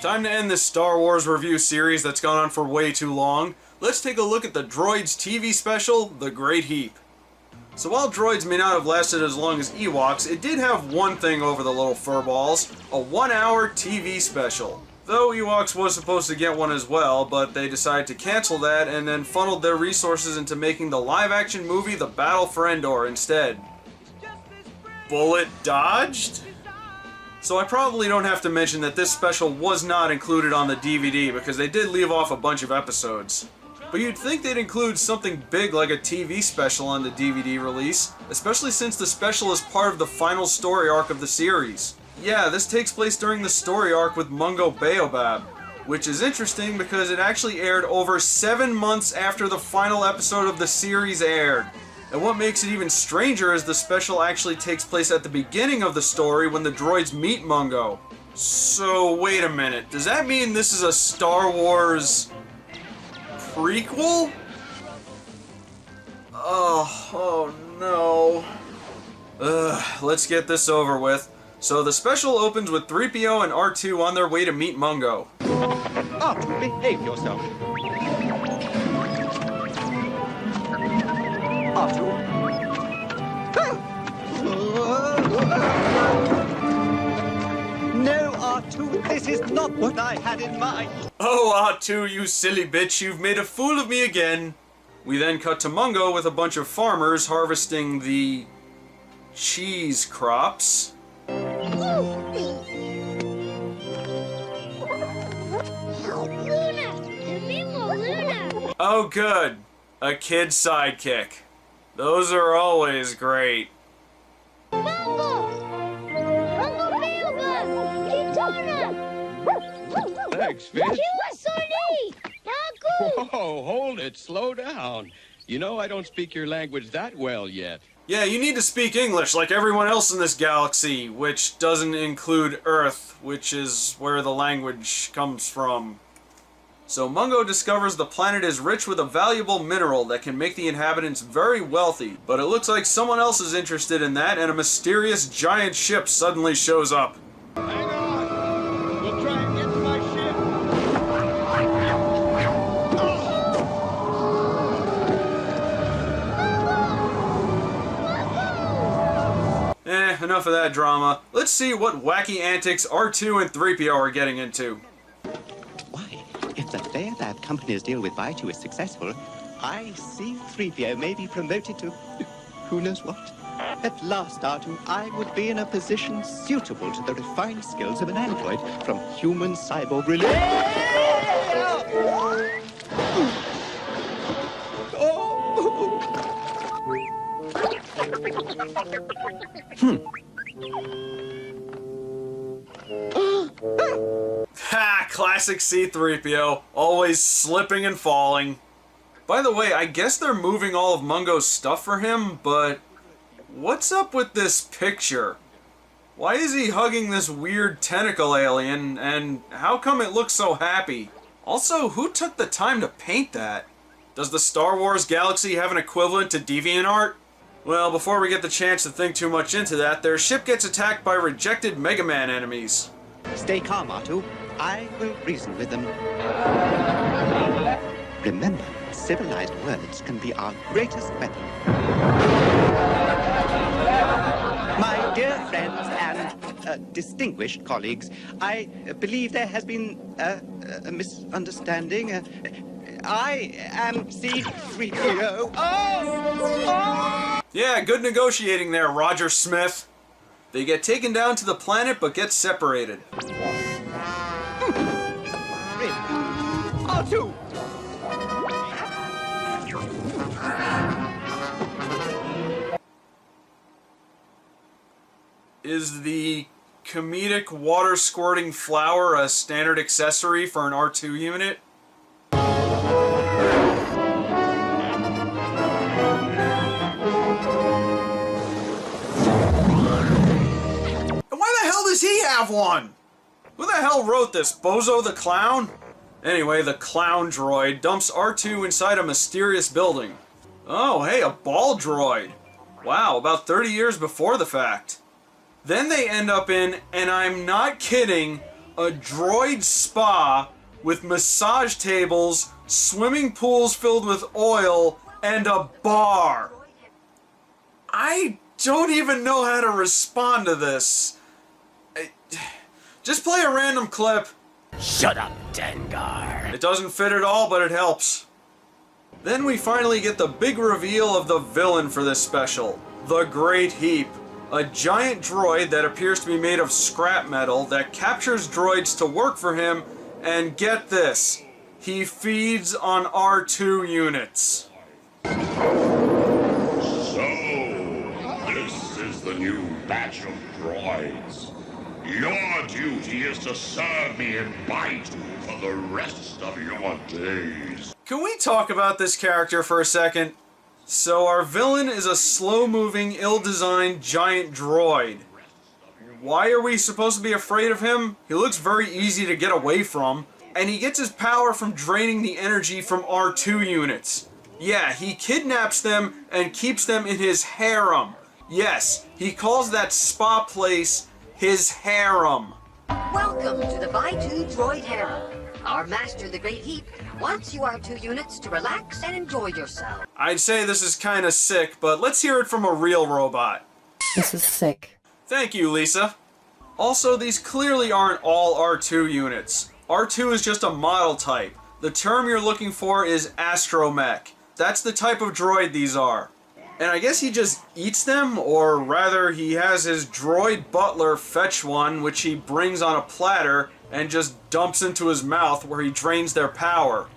Time to end this Star Wars review series that's gone on for way too long. Let's take a look at the Droids TV special, The Great Heap. So while droids may not have lasted as long as Ewoks, it did have one thing over the little furballs, a 1-hour TV special. Though Ewoks was supposed to get one as well, but they decided to cancel that and then funneled their resources into making the live-action movie The Battle for Endor instead. Bullet dodged? So I probably don't have to mention that this special was not included on the DVD because they did leave off a bunch of episodes. But you'd think they'd include something big like a TV special on the DVD release, especially since the special is part of the final story arc of the series. Yeah, this takes place during the story arc with Mungo Baobab, which is interesting because it actually aired over 7 months after the final episode of the series aired. And what makes it even stranger is the special actually takes place at the beginning of the story when the droids meet Mungo. So wait a minute, does that mean this is a Star Wars prequel? Oh no. Let's get this over with. So the special opens with 3PO and R2 on their way to meet Mungo. R2, behave yourself. R2. No, R2, this is not what I had in mind. Oh, R2, you silly bitch, you've made a fool of me again. We then cut to Mungo with a bunch of farmers harvesting the cheese crops. Oh good, a kid sidekick. Those are always great. Thanks, Fitz. Whoa, hold it, slow down. You know I don't speak your language that well yet. Yeah, you need to speak English like everyone else in this galaxy, which doesn't include Earth, which is where the language comes from. So Mungo discovers the planet is rich with a valuable mineral that can make the inhabitants very wealthy, but it looks like someone else is interested in that and a mysterious giant ship suddenly shows up. Hang on! We'll try and get to my ship. Enough of that drama. Let's see what wacky antics R2 and 3PO are getting into. Why, if the Baobab Company's deal with Baitu is successful, I see 3PO may be promoted to who knows what. At last, R2, I would be in a position suitable to the refined skills of an android from human-cyborg Ha! Classic C-3PO, always slipping and falling. By the way, I guess they're moving all of Mungo's stuff for him, but what's up with this picture? Why is he hugging this weird tentacle alien, and how come it looks so happy? Also, who took the time to paint that? Does the Star Wars galaxy have an equivalent to DeviantArt? Well, before we get the chance to think too much into that, their ship gets attacked by rejected Mega Man enemies. Stay calm, R2. I will reason with them. Remember, civilized words can be our greatest weapon. My dear friends and distinguished colleagues, I believe there has been a misunderstanding. I am C-3PO. Oh! Yeah, good negotiating there, Roger Smith. They get taken down to the planet but get separated. R2! Is the comedic water squirting flower a standard accessory for an R2 unit? Does he have one? Who the hell wrote this? Bozo the Clown? Anyway, the clown droid dumps R2 inside a mysterious building. Oh, hey, a ball droid. Wow, about 30 years before the fact. Then they end up in, and I'm not kidding, a droid spa with massage tables, swimming pools filled with oil, and a bar. I don't even know how to respond to this. Just play a random clip. Shut up, Dengar. It doesn't fit at all, but it helps. Then we finally get the big reveal of the villain for this special, the Great Heap, a giant droid that appears to be made of scrap metal that captures droids to work for him, and get this, he feeds on R2 units. So, this is the new batch of droids. Your duty is to serve me in Baitu for the rest of your days. Can we talk about this character for a second? So our villain is a slow-moving, ill-designed giant droid. Why are we supposed to be afraid of him? He looks very easy to get away from, and he gets his power from draining the energy from R2 units. Yeah, he kidnaps them and keeps them in his harem. Yes, he calls that spa place his harem. Welcome to the Baitu Droid Harem. Our master, the Great Heap, wants you R2 units to relax and enjoy yourself. I'd say this is kinda sick, but let's hear it from a real robot. This is sick. Thank you, Lisa. Also, these clearly aren't all R2 units. R2 is just a model type. The term you're looking for is astromech. That's the type of droid these are. And I guess he just eats them, or rather he has his droid butler fetch one, which he brings on a platter and just dumps into his mouth where he drains their power.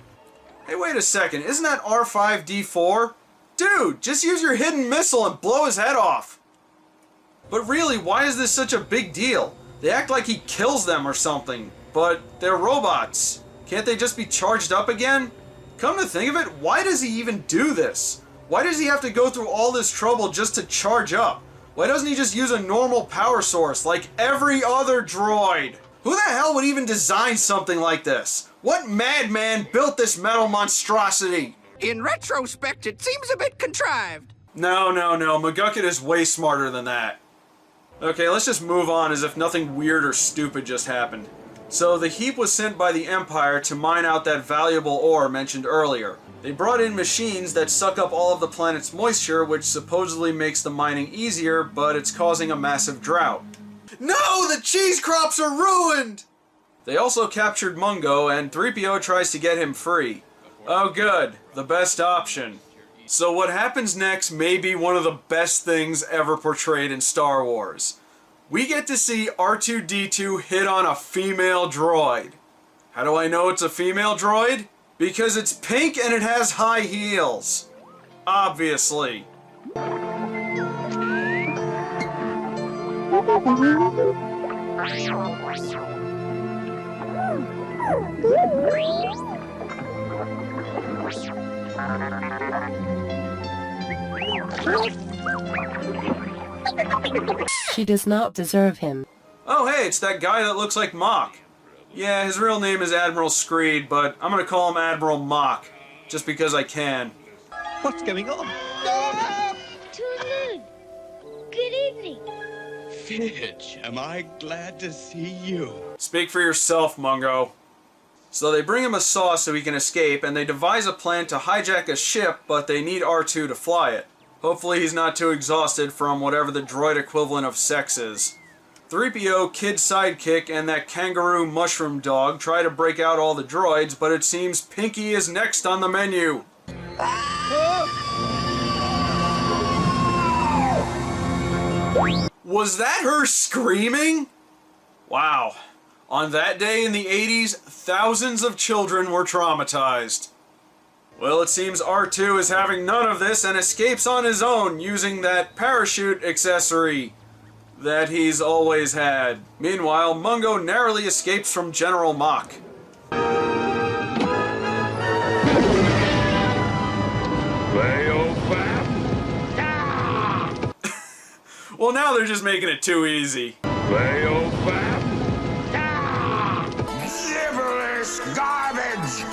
Hey, wait a second, isn't that R5-D4? Dude, just use your hidden missile and blow his head off. But really, why is this such a big deal? They act like he kills them or something, but they're robots. Can't they just be charged up again? Come to think of it, why does he even do this? Why does he have to go through all this trouble just to charge up? Why doesn't he just use a normal power source like every other droid? Who the hell would even design something like this? What madman built this metal monstrosity? In retrospect, it seems a bit contrived. No, McGucket is way smarter than that. Okay, let's just move on as if nothing weird or stupid just happened. So the Heap was sent by the Empire to mine out that valuable ore mentioned earlier. They brought in machines that suck up all of the planet's moisture, which supposedly makes the mining easier, but it's causing a massive drought. No, the cheese crops are ruined! They also captured Mungo, and 3PO tries to get him free. Oh good, the best option. So what happens next may be one of the best things ever portrayed in Star Wars. We get to see R2-D2 hit on a female droid. How do I know it's a female droid? Because it's pink and it has high heels. Obviously. She does not deserve him. Oh hey, it's that guy that looks like Mock. Yeah, his real name is Admiral Screed, but I'm gonna call him Admiral Mock, just because I can. What's going on? Too good evening. Fitch, am I glad to see you. Speak for yourself, Mungo. So they bring him a saw so he can escape, and they devise a plan to hijack a ship, but they need R2 to fly it. Hopefully he's not too exhausted from whatever the droid equivalent of sex is. 3PO, Kid Sidekick, and that kangaroo mushroom dog try to break out all the droids, but it seems Pinky is next on the menu. Was that her screaming? Wow. On that day in the 80s, thousands of children were traumatized. Well, it seems R2 is having none of this and escapes on his own using that parachute accessory that he's always had. Meanwhile, Mungo narrowly escapes from General Mock. Well, now they're just making it too easy. Gibberish garbage!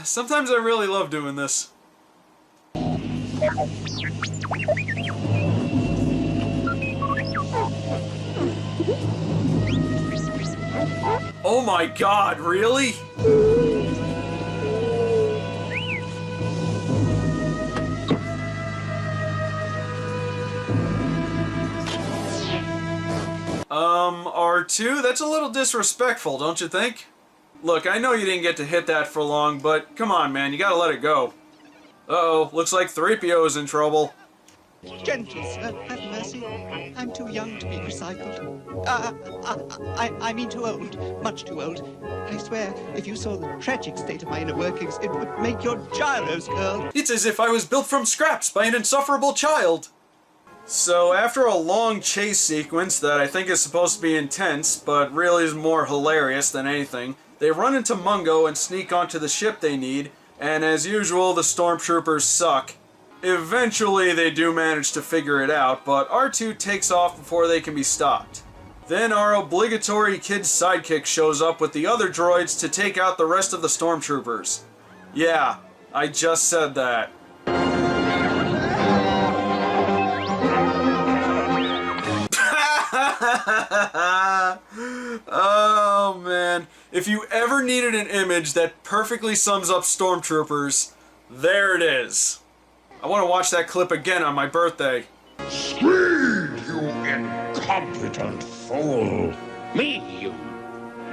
Sometimes I really love doing this. Oh my god, really? R2? That's a little disrespectful, don't you think? Look, I know you didn't get to hit that for long, but come on, man, you gotta let it go. Uh-oh, looks like 3PO's in trouble. Gentle, sir, have mercy. I'm too young to be recycled. I mean too old, much too old. I swear, if you saw the tragic state of my inner workings, it would make your gyros curl. It's as if I was built from scraps by an insufferable child. So after a long chase sequence that I think is supposed to be intense, but really is more hilarious than anything, they run into Mungo and sneak onto the ship they need, and as usual, the stormtroopers suck. Eventually, they do manage to figure it out, but R2 takes off before they can be stopped. Then our obligatory kid sidekick shows up with the other droids to take out the rest of the stormtroopers. Yeah, I just said that. Oh man, if you ever needed an image that perfectly sums up stormtroopers, there it is. I want to watch that clip again on my birthday. Speed, you incompetent fool! Me, you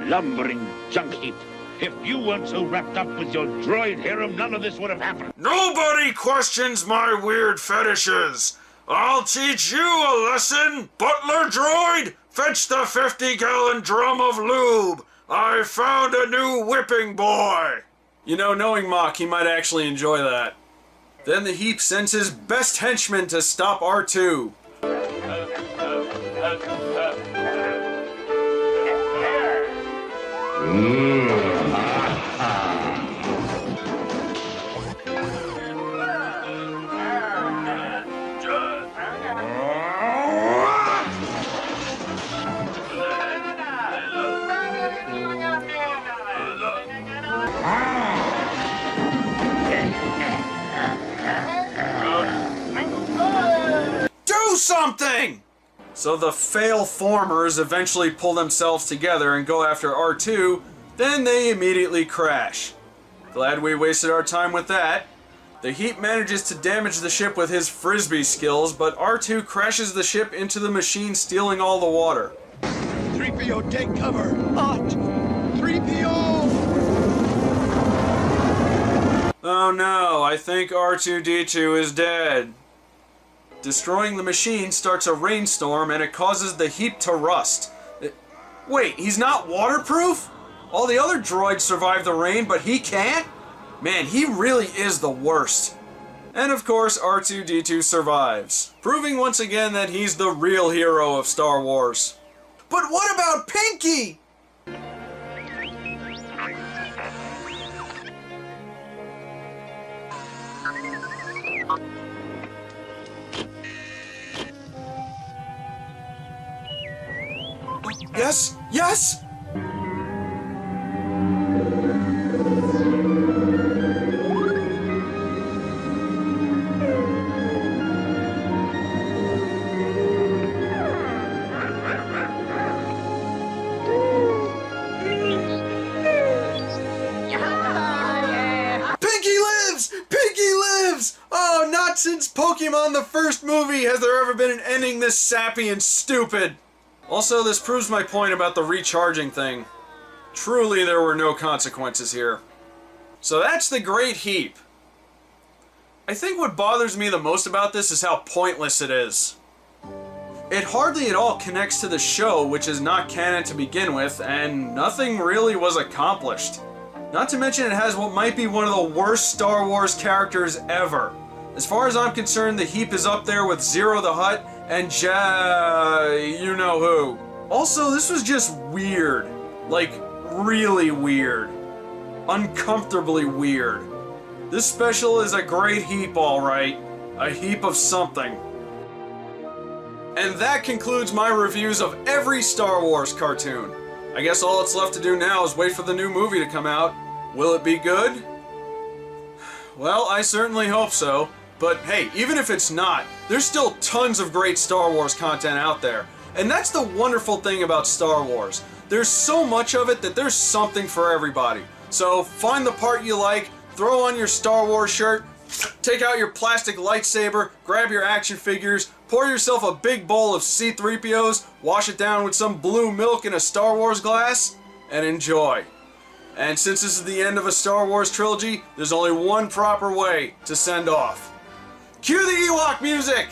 lumbering junk heap. If you weren't so wrapped up with your droid harem, none of this would have happened. Nobody questions my weird fetishes. I'll teach you a lesson. Butler droid, fetch the 50-gallon drum of lube. I found a new whipping boy. You know, knowing Mock, he might actually enjoy that. Then the Heap sends his best henchman to stop R2. Do something! So the fail formers eventually pull themselves together and go after R2, then they immediately crash. Glad we wasted our time with that. The Heap manages to damage the ship with his frisbee skills, but R2 crashes the ship into the machine, stealing all the water. 3PO, take cover! Hot! 3PO! Oh no, I think R2-D2 is dead. Destroying the machine starts a rainstorm and it causes the Heap to rust. Wait, he's not waterproof? All the other droids survive the rain, but he can't? Man, he really is the worst. And of course, R2-D2 survives, proving once again that he's the real hero of Star Wars. But what about Pinky? Yes, yes! Pinky lives! Pinky lives! Oh, not since Pokemon the first movie has there ever been an ending this sappy and stupid. Also, this proves my point about the recharging thing. Truly, there were no consequences here. So that's the Great Heap. I think what bothers me the most about this is how pointless it is. It hardly at all connects to the show, which is not canon to begin with, and nothing really was accomplished. Not to mention it has what might be one of the worst Star Wars characters ever. As far as I'm concerned, the Heap is up there with Zero the Hutt and you know who. Also, this was just weird. Like, really weird. Uncomfortably weird. This special is a great heap, alright. A heap of something. And that concludes my reviews of every Star Wars cartoon. I guess all that's left to do now is wait for the new movie to come out. Will it be good? Well, I certainly hope so. But hey, even if it's not, there's still tons of great Star Wars content out there. And that's the wonderful thing about Star Wars. There's so much of it that there's something for everybody. So find the part you like, throw on your Star Wars shirt, take out your plastic lightsaber, grab your action figures, pour yourself a big bowl of C-3POs, wash it down with some blue milk in a Star Wars glass, and enjoy. And since this is the end of a Star Wars trilogy, there's only one proper way to send off. Cue the Ewok music!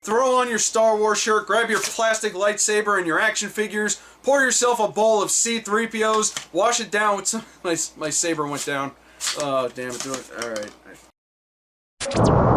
Throw on your Star Wars shirt, grab your plastic lightsaber and your action figures, pour yourself a bowl of C-3POs, wash it down with some... My saber went down. Oh, damn it. Alright.